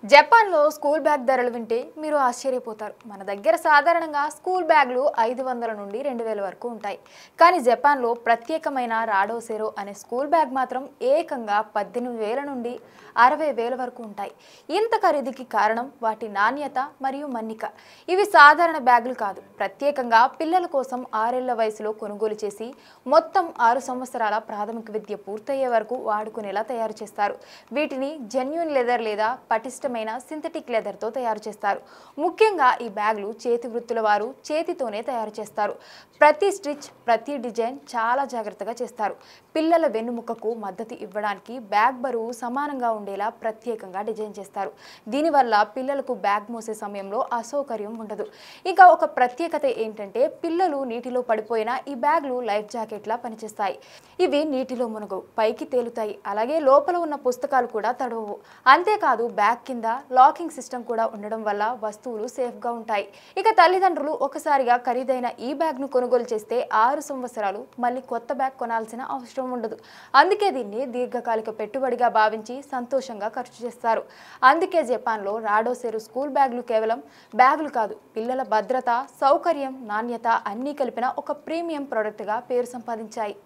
జపాన్లో school bag ధరలు వింటే మీరు ఆశ్చర్యపోతారు. మన దగ్గర సాధారణంగా స్కూల్ బ్యాగ్లు 500 నుండి 2000 వరకు ఉంటాయి. కానీ జపాన్లో ప్రత్యేకమైన రాడోసెరో అనే స్కూల్ బ్యాగ్ మాత్రం ఏకంగా 18,000 నుండి 60,000 వరకు ఉంటాయి. ఇంత ఖరీదుకి కారణం వాటి నాణ్యత మరియు మన్నిక. ఇవి సాధారణ బ్యాగులు కాదు, ప్రత్యేకంగా పిల్లల కోసం 6 ఏళ్ల వయసులో కొనుగోలు చేసి మొత్తం 6 సంవత్సరాల ప్రాథమిక విద్య పూర్తయ్యే వరకు వాడుకునేలా తయారు చేస్తారు. వీటిని జెన్యూన్ లెదర్ లేదా పటిష్టమైన సింథటిక్ లెదర్ తో తయారు చేస్తారు. ముఖ్యంగా ఈ బ్యాగులు చేతి వృత్తుల వారు చేతితోనే తయారు చేస్తారు. ప్రతి స్టిచ్, ప్రతి డిజైన్ చాలా జాగ్రత్తగా చేస్తారు. పిల్లల వెన్నుముకకు మద్దతు ఇవ్వడానికి బ్యాగ్ బరువు సమానంగా ఉండేలా ప్రత్యేకంగా డిజైన్ చేస్తారు. దీనివల్ల పిల్లలకు బ్యాగ్ మోసే సమయంలో అసౌకర్యం ఉండదు. ఇంకా ఒక ప్రత్యేకత ఏంటంటే పిల్లలు నీటిలో పడిపోయినా ఈ బ్యాగులు లైఫ్ జాకెట్లా పనిచేస్తాయి. ఇవి నీటిలో మునగవు, పైకి తేలుతాయి. అలాగే లోపల ఉన్న పుస్తకాలు కూడా తడవవు. అంతేకాదు బ్యాగ్ కింద లాకింగ్ సిస్టమ్ కూడా ఉండడం వల్ల వస్తువులు సేఫ్గా ఉంటాయి. ఇక తల్లిదండ్రులు ఒకసారిగా ఖరీదైన ఈ బ్యాగ్ను కొనుగోలు చేస్తే 6 సంవత్సరాలు మళ్ళీ కొత్త బ్యాగ్ కొనాల్సిన అవసరం ఉండదు. అందుకే దీన్ని దీర్ఘకాలిక పెట్టుబడిగా భావించి సంతోషంగా ఖర్చు చేస్తారు. అందుకే జపాన్లో రాడోసెరు స్కూల్ బ్యాగులు కేవలం బ్యాగులు కాదు, పిల్లల భద్రత, సౌకర్యం, నాణ్యత అన్నీ కలిపిన ఒక ప్రీమియం ప్రోడక్ట్గా పేరు సంపాదించాయి.